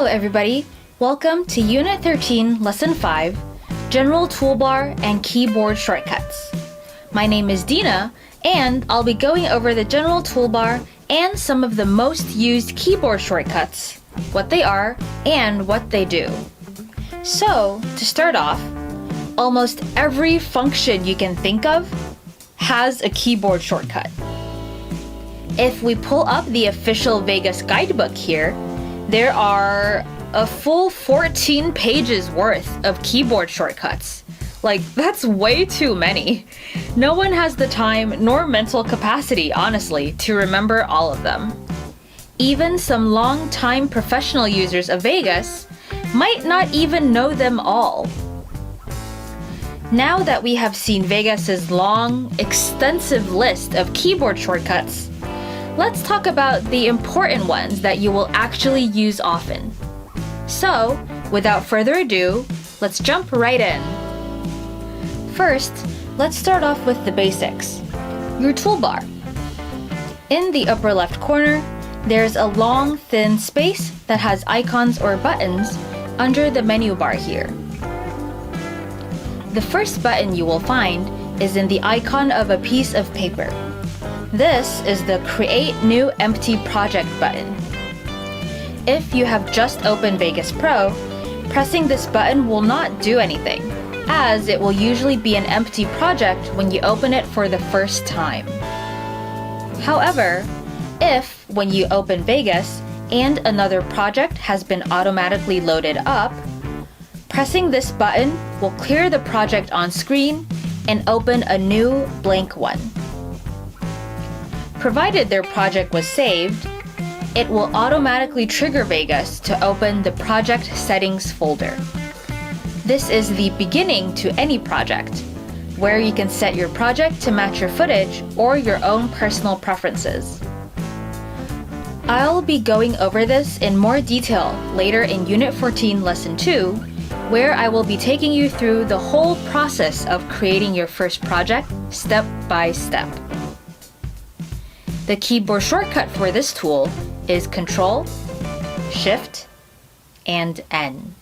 Hello everybody, welcome to Unit 13, Lesson 5, General Toolbar and Keyboard Shortcuts. My name is Dina, and I'll be going over the General Toolbar and some of the most used keyboard shortcuts, what they are, and what they do. So, to start off, almost every function you can think of has a keyboard shortcut. If we pull up the official Vegas guidebook here, there are a full 14 pages worth of keyboard shortcuts. Like, that's way too many. No one has the time nor mental capacity, honestly, to remember all of them. Even some long-time professional users of Vegas might not even know them all. Now that we have seen Vegas's long, extensive list of keyboard shortcuts, let's talk about the important ones that you will actually use often. So, without further ado, let's jump right in. First, let's start off with the basics. Your toolbar. In the upper left corner, there's a long, thin space that has icons or buttons under the menu bar here. The first button you will find is in the icon of a piece of paper. This is the Create New Empty Project button. If you have just opened Vegas Pro, pressing this button will not do anything, as it will usually be an empty project when you open it for the first time. However, if, when you open Vegas and another project has been automatically loaded up, pressing this button will clear the project on screen and open a new blank one. Provided their project was saved, it will automatically trigger Vegas to open the Project Settings folder. This is the beginning to any project, where you can set your project to match your footage or your own personal preferences. I'll be going over this in more detail later in Unit 14, Lesson 2, where I will be taking you through the whole process of creating your first project step by step. The keyboard shortcut for this tool is Control, Shift, and N.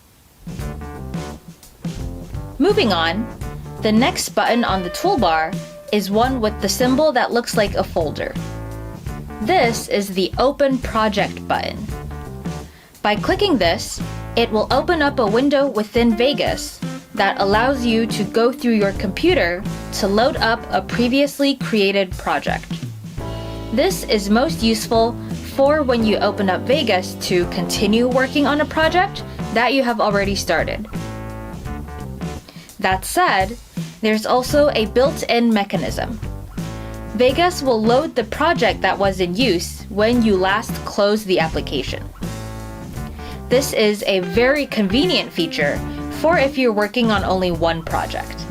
Moving on, the next button on the toolbar is one with the symbol that looks like a folder. This is the Open Project button. By clicking this, it will open up a window within Vegas that allows you to go through your computer to load up a previously created project. This is most useful for when you open up Vegas to continue working on a project that you have already started. That said, there's also a built-in mechanism. Vegas will load the project that was in use when you last closed the application. This is a very convenient feature for if you're working on only one project.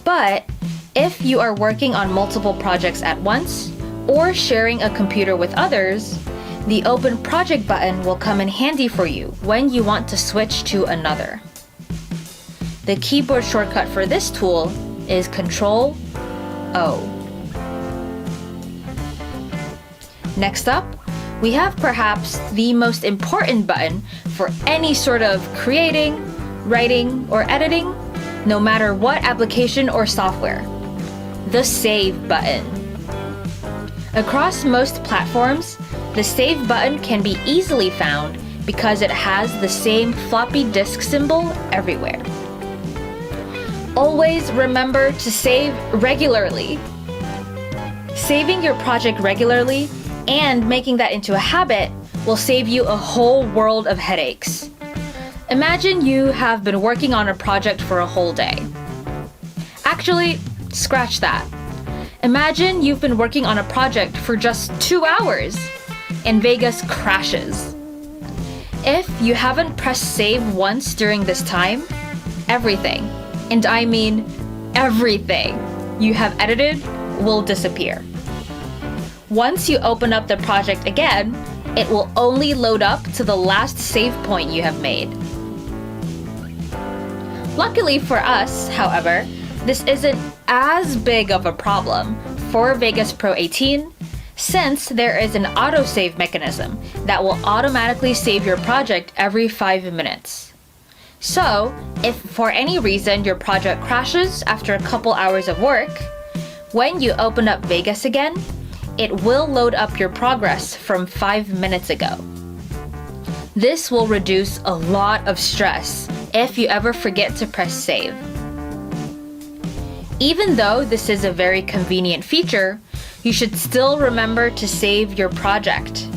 But if you are working on multiple projects at once, or sharing a computer with others, the Open Project button will come in handy for you when you want to switch to another. The keyboard shortcut for this tool is Control O. Next up, we have perhaps the most important button for any sort of creating, writing, or editing, no matter what application or software: the Save button. Across most platforms, the Save button can be easily found because it has the same floppy disk symbol everywhere. Always remember to save regularly. Saving your project regularly and making that into a habit will save you a whole world of headaches. Imagine you have been working on a project for a whole day. Actually, scratch that. Imagine you've been working on a project for just 2 hours and Vegas crashes. If you haven't pressed save once during this time, everything, and I mean everything, you have edited will disappear. Once you open up the project again, it will only load up to the last save point you have made. Luckily for us, however, this isn't as big of a problem for Vegas Pro 18 since there is an autosave mechanism that will automatically save your project every 5 minutes. So, if for any reason your project crashes after a couple hours of work, when you open up Vegas again, it will load up your progress from 5 minutes ago. This will reduce a lot of stress if you ever forget to press save. Even though this is a very convenient feature, you should still remember to save your project.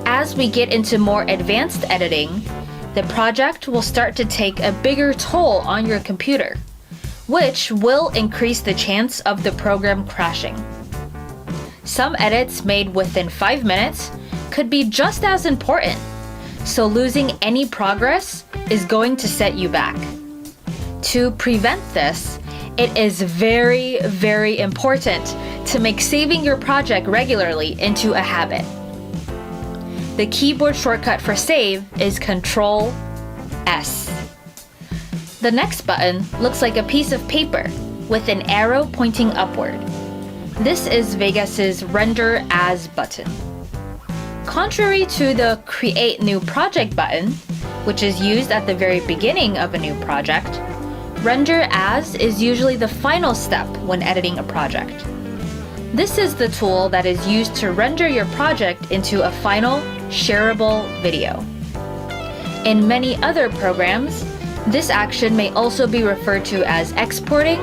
As we get into more advanced editing, the project will start to take a bigger toll on your computer, which will increase the chance of the program crashing. Some edits made within 5 minutes could be just as important, so losing any progress is going to set you back. To prevent this, it is very, very important to make saving your project regularly into a habit. The keyboard shortcut for save is Control S. The next button looks like a piece of paper with an arrow pointing upward. This is Vegas's Render As button. Contrary to the Create New Project button, which is used at the very beginning of a new project, Render As is usually the final step when editing a project. This is the tool that is used to render your project into a final, shareable video. In many other programs, this action may also be referred to as exporting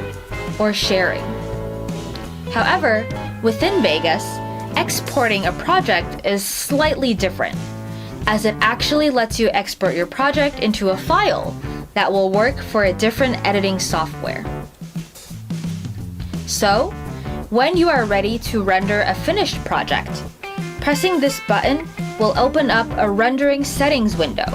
or sharing. However, within Vegas, exporting a project is slightly different, as it actually lets you export your project into a file that will work for a different editing software. So, when you are ready to render a finished project, pressing this button will open up a rendering settings window,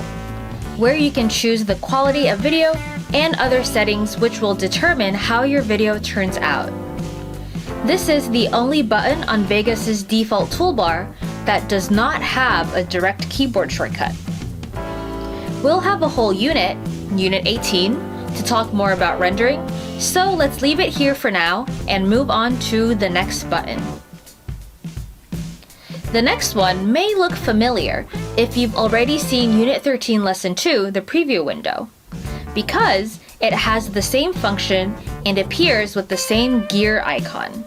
where you can choose the quality of video and other settings which will determine how your video turns out. This is the only button on Vegas's default toolbar that does not have a direct keyboard shortcut. We'll have a whole unit, Unit 18, to talk more about rendering, so let's leave it here for now and move on to the next button. The next one may look familiar if you've already seen Unit 13 Lesson 2, the preview window, because it has the same function and appears with the same gear icon.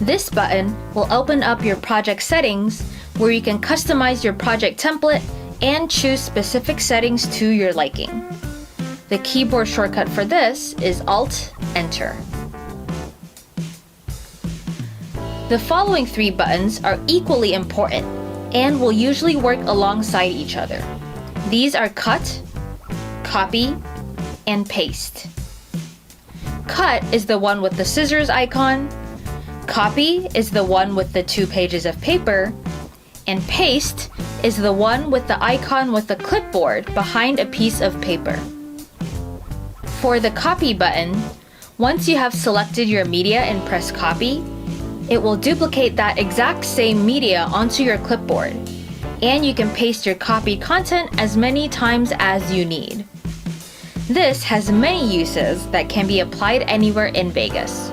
This button will open up your project settings where you can customize your project template and choose specific settings to your liking. The keyboard shortcut for this is Alt-Enter. The following three buttons are equally important and will usually work alongside each other. These are Cut, Copy, and Paste. Cut is the one with the scissors icon, Copy is the one with the 2 pages of paper, and Paste is the one with the icon with the clipboard behind a piece of paper. For the Copy button, once you have selected your media and press Copy, it will duplicate that exact same media onto your clipboard, and you can paste your copied content as many times as you need. This has many uses that can be applied anywhere in Vegas.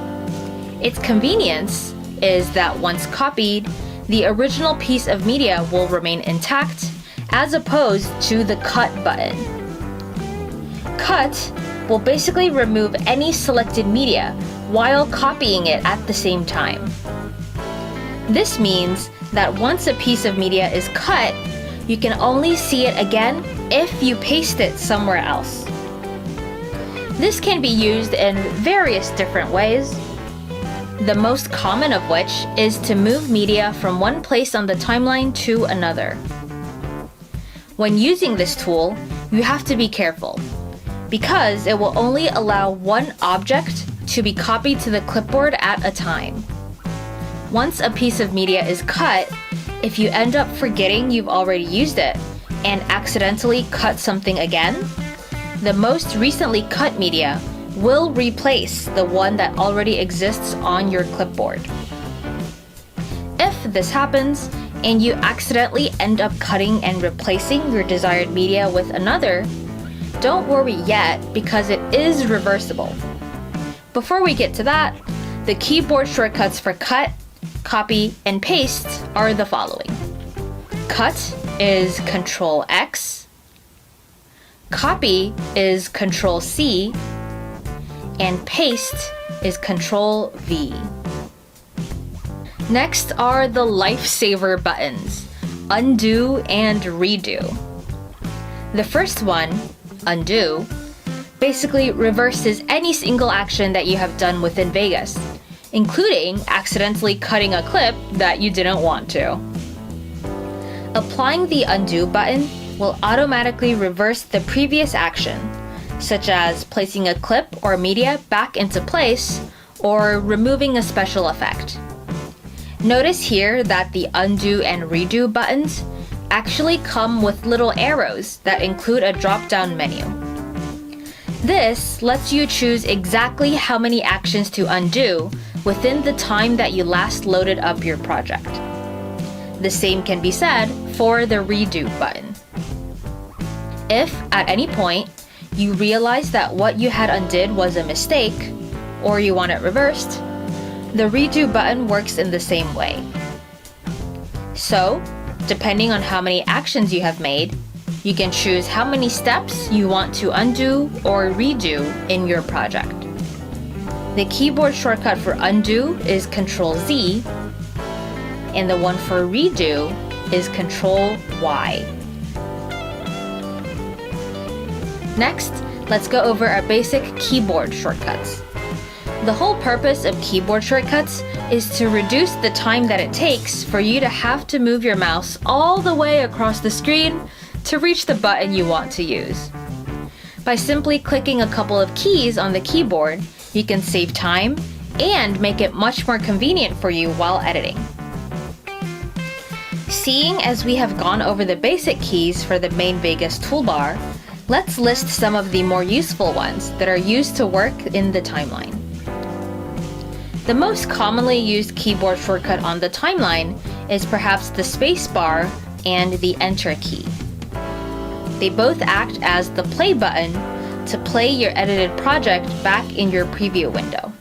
Its convenience is that once copied, the original piece of media will remain intact, as opposed to the Cut button. Cut will basically remove any selected media while copying it at the same time. This means that once a piece of media is cut, you can only see it again if you paste it somewhere else. This can be used in various different ways, the most common of which is to move media from one place on the timeline to another. When using this tool, you have to be careful, because it will only allow one object to be copied to the clipboard at a time. Once a piece of media is cut, if you end up forgetting you've already used it and accidentally cut something again, the most recently cut media will replace the one that already exists on your clipboard. If this happens and you accidentally end up cutting and replacing your desired media with another, don't worry yet because it is reversible. Before we get to that, the keyboard shortcuts for Cut copy, and paste are the following. Cut is Control X, copy is Control C, and paste is Control V. Next are the lifesaver buttons, undo and redo. The first one, undo, basically reverses any single action that you have done within Vegas, including accidentally cutting a clip that you didn't want to. Applying the undo button will automatically reverse the previous action, such as placing a clip or media back into place or removing a special effect. Notice here that the undo and redo buttons actually come with little arrows that include a drop-down menu. This lets you choose exactly how many actions to undo within the time that you last loaded up your project. The same can be said for the redo button. If, at any point, you realize that what you had undid was a mistake, or you want it reversed, the redo button works in the same way. So, depending on how many actions you have made, you can choose how many steps you want to undo or redo in your project. The keyboard shortcut for undo is Control Z, and the one for redo is Control Y. Next, let's go over our basic keyboard shortcuts. The whole purpose of keyboard shortcuts is to reduce the time that it takes for you to have to move your mouse all the way across the screen to reach the button you want to use. By simply clicking a couple of keys on the keyboard, you can save time and make it much more convenient for you while editing. Seeing as we have gone over the basic keys for the main Vegas toolbar, let's list some of the more useful ones that are used to work in the timeline. The most commonly used keyboard shortcut on the timeline is perhaps the spacebar and the Enter key. They both act as the play button to play your edited project back in your preview window.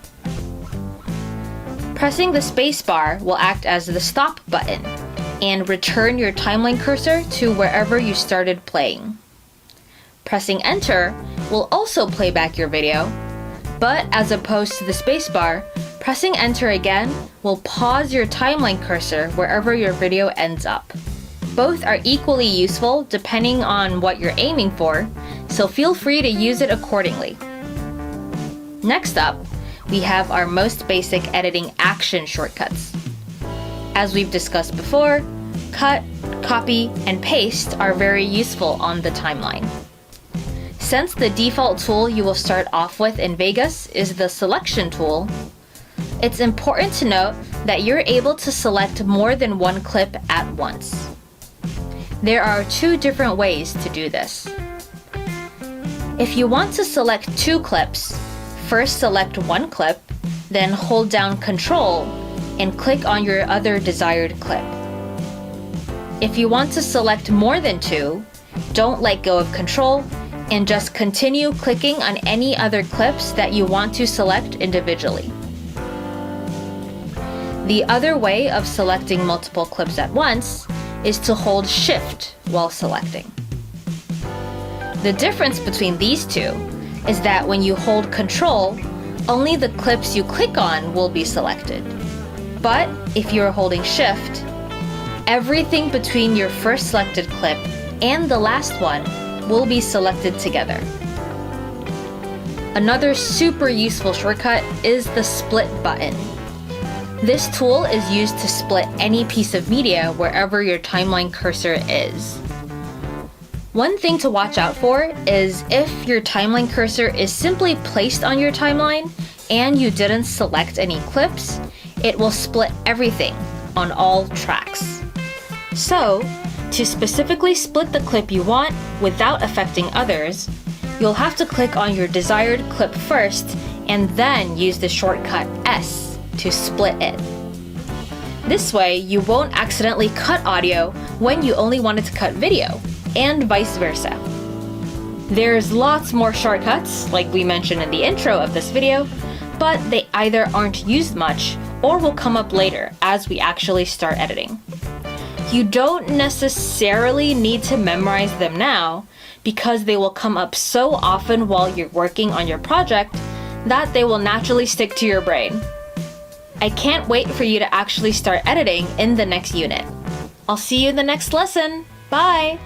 Pressing the spacebar will act as the stop button and return your timeline cursor to wherever you started playing. Pressing Enter will also play back your video, but as opposed to the spacebar, pressing Enter again will pause your timeline cursor wherever your video ends up. Both are equally useful depending on what you're aiming for, so feel free to use it accordingly. Next up, we have our most basic editing action shortcuts. As we've discussed before, cut, copy, and paste are very useful on the timeline. Since the default tool you will start off with in Vegas is the selection tool, it's important to note that you're able to select more than one clip at once. There are two different ways to do this. If you want to select two clips, first select one clip, then hold down Control and click on your other desired clip. If you want to select more than two, don't let go of Control and just continue clicking on any other clips that you want to select individually. The other way of selecting multiple clips at once is to hold Shift while selecting. The difference between these two is that when you hold Control, only the clips you click on will be selected. But if you're holding Shift, everything between your first selected clip and the last one will be selected together. Another super useful shortcut is the split button. This tool is used to split any piece of media wherever your timeline cursor is. One thing to watch out for is if your timeline cursor is simply placed on your timeline and you didn't select any clips, it will split everything on all tracks. So, to specifically split the clip you want without affecting others, you'll have to click on your desired clip first and then use the shortcut S to split it. This way, you won't accidentally cut audio when you only wanted to cut video, and vice versa. There's lots more shortcuts, like we mentioned in the intro of this video, but they either aren't used much or will come up later as we actually start editing. You don't necessarily need to memorize them now because they will come up so often while you're working on your project that they will naturally stick to your brain. I can't wait for you to actually start editing in the next unit. I'll see you in the next lesson. Bye!